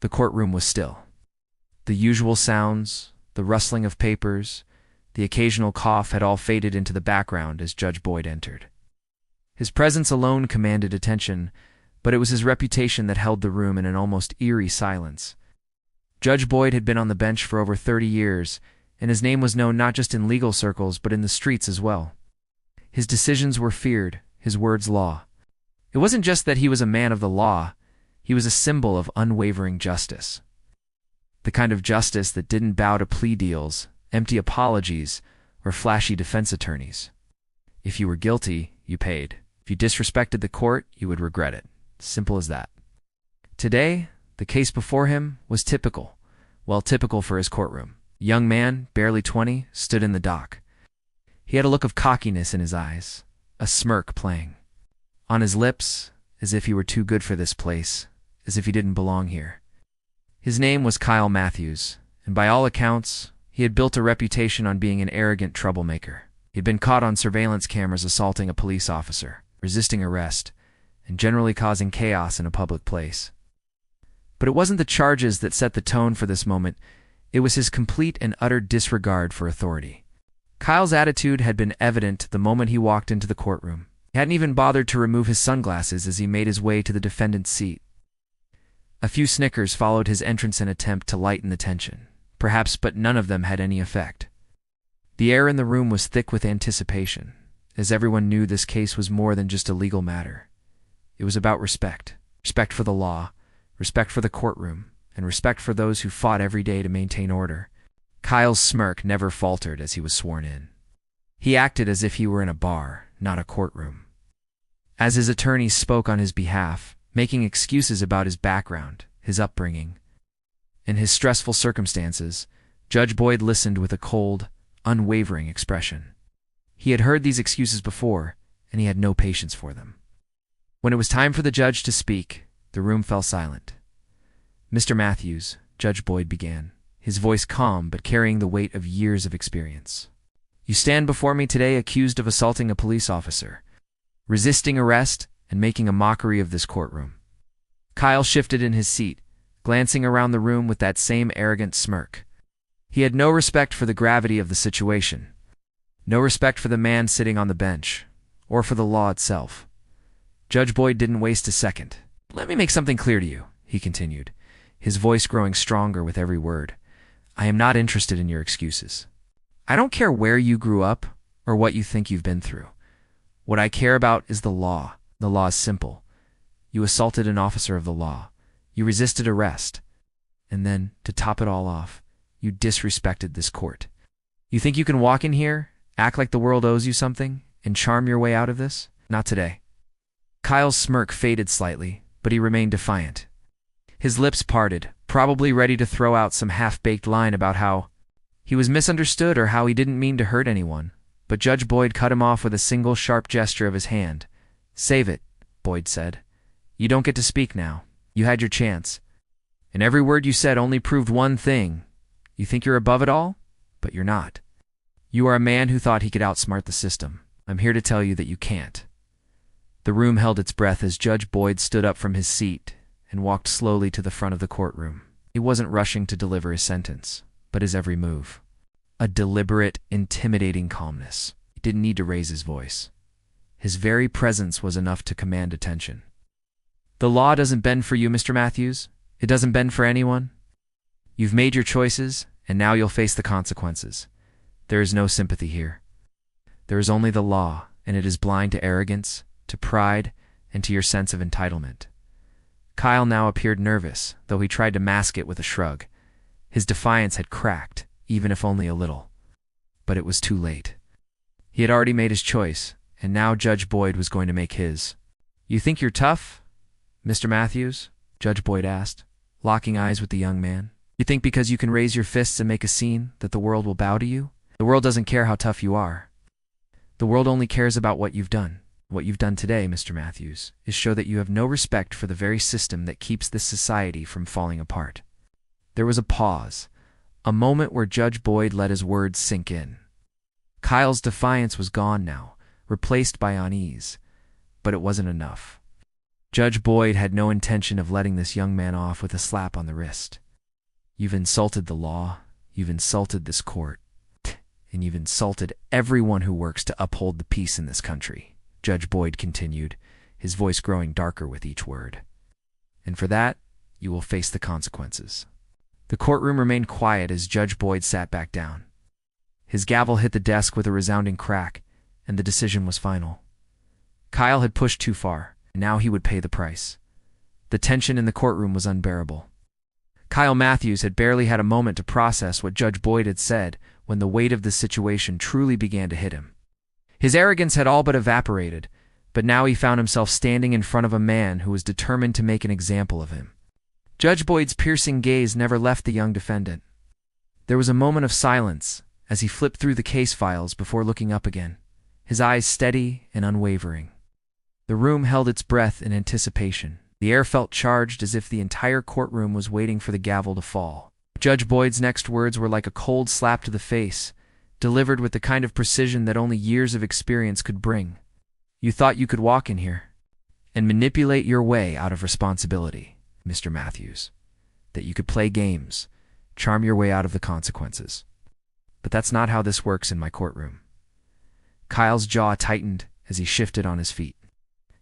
The courtroom was still. The usual sounds, the rustling of papers, the occasional cough had all faded into the background as Judge Boyd entered. His presence alone commanded attention, but it was his reputation that held the room in an almost eerie silence. Judge Boyd had been on the bench for over 30 years, and his name was known not just in legal circles but in the streets as well. His decisions were feared, his words law. It wasn't just that he was a man of the law, he was a symbol of unwavering justice. The kind of justice that didn't bow to plea deals, empty apologies, or flashy defense attorneys. If you were guilty, you paid. If you disrespected the court, you would regret it. Simple as that. Today, the case before him was typical. Well, typical for his courtroom. A young man, barely 20, stood in the dock. He had a look of cockiness in his eyes, a smirk playing. On his lips, as if he were too good for this place, as if he didn't belong here. His name was Kyle Matthews, and by all accounts, he had built a reputation on being an arrogant troublemaker. He had been caught on surveillance cameras assaulting a police officer, resisting arrest, and generally causing chaos in a public place. But it wasn't the charges that set the tone for this moment, it was his complete and utter disregard for authority. Kyle's attitude had been evident the moment he walked into the courtroom. He hadn't even bothered to remove his sunglasses as he made his way to the defendant's seat. A few snickers followed his entrance in an attempt to lighten the tension, perhaps, but none of them had any effect. The air in the room was thick with anticipation, as everyone knew this case was more than just a legal matter. It was about respect. Respect for the law, respect for the courtroom, and respect for those who fought every day to maintain order. Kyle's smirk never faltered as he was sworn in. He acted as if he were in a bar, not a courtroom. As his attorneys spoke on his behalf, making excuses about his background, his upbringing, and his stressful circumstances, Judge Boyd listened with a cold, unwavering expression. He had heard these excuses before, and he had no patience for them. When it was time for the judge to speak, the room fell silent. "Mr. Matthews," Judge Boyd began, his voice calm but carrying the weight of years of experience. "You stand before me today accused of assaulting a police officer, resisting arrest, and making a mockery of this courtroom." Kyle shifted in his seat, glancing around the room with that same arrogant smirk. He had no respect for the gravity of the situation, no respect for the man sitting on the bench, or for the law itself. Judge Boyd didn't waste a second. "Let me make something clear to you," he continued, his voice growing stronger with every word. "I am not interested in your excuses. I don't care where you grew up or what you think you've been through. What I care about is the law. The law is simple. You assaulted an officer of the law. You resisted arrest. And then, to top it all off, you disrespected this court. You think you can walk in here, act like the world owes you something, and charm your way out of this? Not today." Kyle's smirk faded slightly, but he remained defiant. His lips parted, probably ready to throw out some half-baked line about how he was misunderstood or how he didn't mean to hurt anyone. But Judge Boyd cut him off with a single sharp gesture of his hand. "Save it," Boyd said. "You don't get to speak now. You had your chance. And every word you said only proved one thing. You think you're above it all? But you're not. You are a man who thought he could outsmart the system. I'm here to tell you that you can't." The room held its breath as Judge Boyd stood up from his seat and walked slowly to the front of the courtroom. He wasn't rushing to deliver his sentence, but his every move. A deliberate, intimidating calmness. He didn't need to raise his voice. His very presence was enough to command attention. "The law doesn't bend for you, Mr. Matthews. It doesn't bend for anyone. You've made your choices, and now you'll face the consequences. There is no sympathy here. There is only the law, and it is blind to arrogance, to pride, and to your sense of entitlement." Kyle now appeared nervous, though he tried to mask it with a shrug. His defiance had cracked, even if only a little. But it was too late. He had already made his choice, and now Judge Boyd was going to make his. "You think you're tough, Mr. Matthews?" Judge Boyd asked, locking eyes with the young man. "You think because you can raise your fists and make a scene that the world will bow to you? The world doesn't care how tough you are. The world only cares about what you've done. What you've done today, Mr. Matthews, is show that you have no respect for the very system that keeps this society from falling apart." There was a pause, a moment where Judge Boyd let his words sink in. Kyle's defiance was gone now, replaced by unease, but it wasn't enough. Judge Boyd had no intention of letting this young man off with a slap on the wrist. "You've insulted the law, you've insulted this court, and you've insulted everyone who works to uphold the peace in this country," Judge Boyd continued, his voice growing darker with each word. "And for that, you will face the consequences." The courtroom remained quiet as Judge Boyd sat back down. His gavel hit the desk with a resounding crack, and the decision was final. Kyle had pushed too far, and now he would pay the price. The tension in the courtroom was unbearable. Kyle Matthews had barely had a moment to process what Judge Boyd had said when the weight of the situation truly began to hit him. His arrogance had all but evaporated, but now he found himself standing in front of a man who was determined to make an example of him. Judge Boyd's piercing gaze never left the young defendant. There was a moment of silence as he flipped through the case files before looking up again, his eyes steady and unwavering. The room held its breath in anticipation. The air felt charged as if the entire courtroom was waiting for the gavel to fall. Judge Boyd's next words were like a cold slap to the face, delivered with the kind of precision that only years of experience could bring. "You thought you could walk in here and manipulate your way out of responsibility, Mr. Matthews. That you could play games, charm your way out of the consequences. But that's not how this works in my courtroom." Kyle's jaw tightened as he shifted on his feet.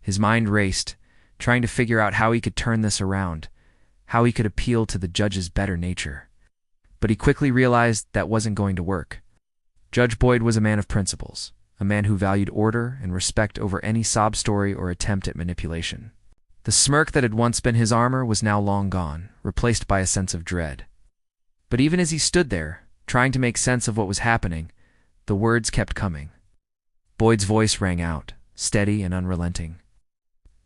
His mind raced, trying to figure out how he could turn this around, how he could appeal to the judge's better nature. But he quickly realized that wasn't going to work. Judge Boyd was a man of principles, a man who valued order and respect over any sob story or attempt at manipulation. The smirk that had once been his armor was now long gone, replaced by a sense of dread. But even as he stood there, trying to make sense of what was happening, the words kept coming. Boyd's voice rang out, steady and unrelenting.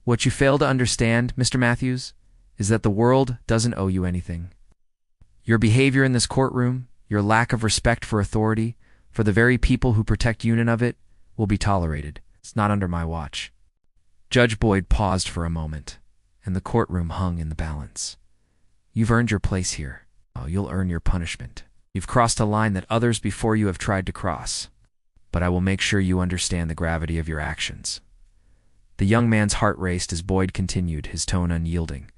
"What you fail to understand, Mr. Matthews, is that the world doesn't owe you anything. Your behavior in this courtroom, your lack of respect for authority, for the very people who protect unit of it, will be tolerated. It's not under my watch." Judge Boyd paused for a moment, and the courtroom hung in the balance. "You've earned your place here. Oh, you'll earn your punishment. You've crossed a line that others before you have tried to cross. But I will make sure you understand the gravity of your actions." The young man's heart raced as Boyd continued, his tone unyielding.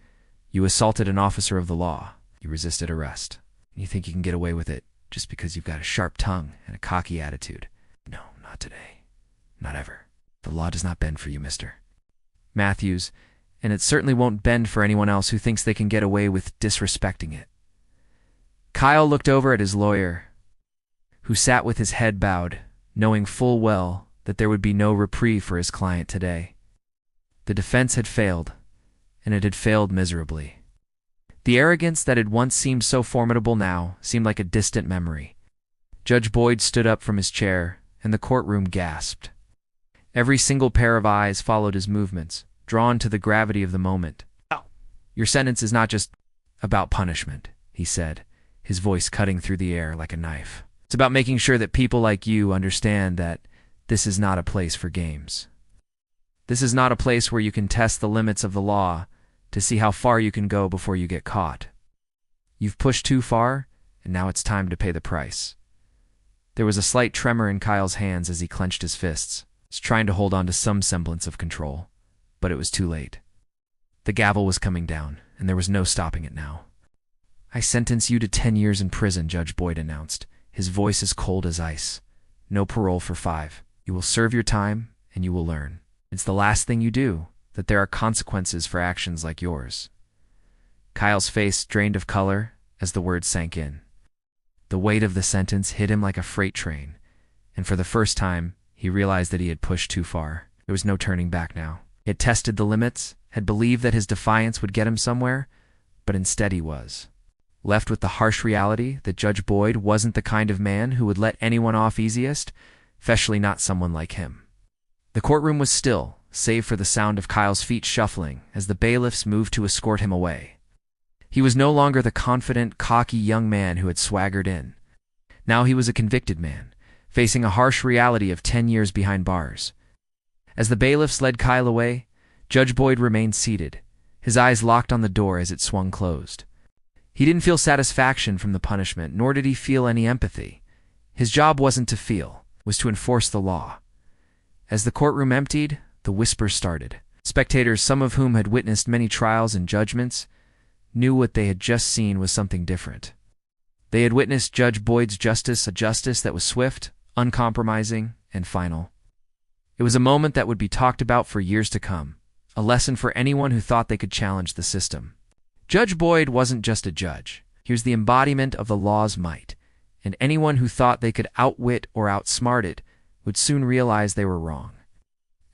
"You assaulted an officer of the law. You resisted arrest. And you think you can get away with it just because you've got a sharp tongue and a cocky attitude. No, not today. Not ever. The law does not bend for you, Mr. Matthews, and it certainly won't bend for anyone else who thinks they can get away with disrespecting it." Kyle looked over at his lawyer, who sat with his head bowed, knowing full well that there would be no reprieve for his client today. The defense had failed, and it had failed miserably. The arrogance that had once seemed so formidable now seemed like a distant memory. Judge Boyd stood up from his chair, and the courtroom gasped. Every single pair of eyes followed his movements, drawn to the gravity of the moment. "Your sentence is not just about punishment," he said, his voice cutting through the air like a knife. "It's about making sure that people like you understand that this is not a place for games. This is not a place where you can test the limits of the law to see how far you can go before you get caught. You've pushed too far, and now it's time to pay the price." There was a slight tremor in Kyle's hands as he clenched his fists, trying to hold on to some semblance of control, but it was too late. The gavel was coming down, and there was no stopping it now. "I sentence you to 10 years in prison," Judge Boyd announced, his voice as cold as ice. "No parole for 5. You will serve your time, and you will learn. It's the last thing you do, that there are consequences for actions like yours." Kyle's face drained of color as the words sank in. The weight of the sentence hit him like a freight train, and for the first time, he realized that he had pushed too far. There was no turning back now. He had tested the limits, had believed that his defiance would get him somewhere, but instead he was left with the harsh reality that Judge Boyd wasn't the kind of man who would let anyone off easiest, especially not someone like him. The courtroom was still, save for the sound of Kyle's feet shuffling as the bailiffs moved to escort him away. He was no longer the confident, cocky young man who had swaggered in. Now he was a convicted man, facing a harsh reality of 10 years behind bars. As the bailiffs led Kyle away, Judge Boyd remained seated, his eyes locked on the door as it swung closed. He didn't feel satisfaction from the punishment, nor did he feel any empathy. His job wasn't to feel, it was to enforce the law. As the courtroom emptied, the whispers started. Spectators, some of whom had witnessed many trials and judgments, knew what they had just seen was something different. They had witnessed Judge Boyd's justice, a justice that was swift, uncompromising, and final. It was a moment that would be talked about for years to come, a lesson for anyone who thought they could challenge the system. Judge Boyd wasn't just a judge. He was the embodiment of the law's might, and anyone who thought they could outwit or outsmart it would soon realize they were wrong.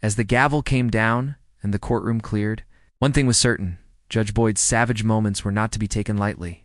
As the gavel came down and the courtroom cleared, one thing was certain: Judge Boyd's savage moments were not to be taken lightly.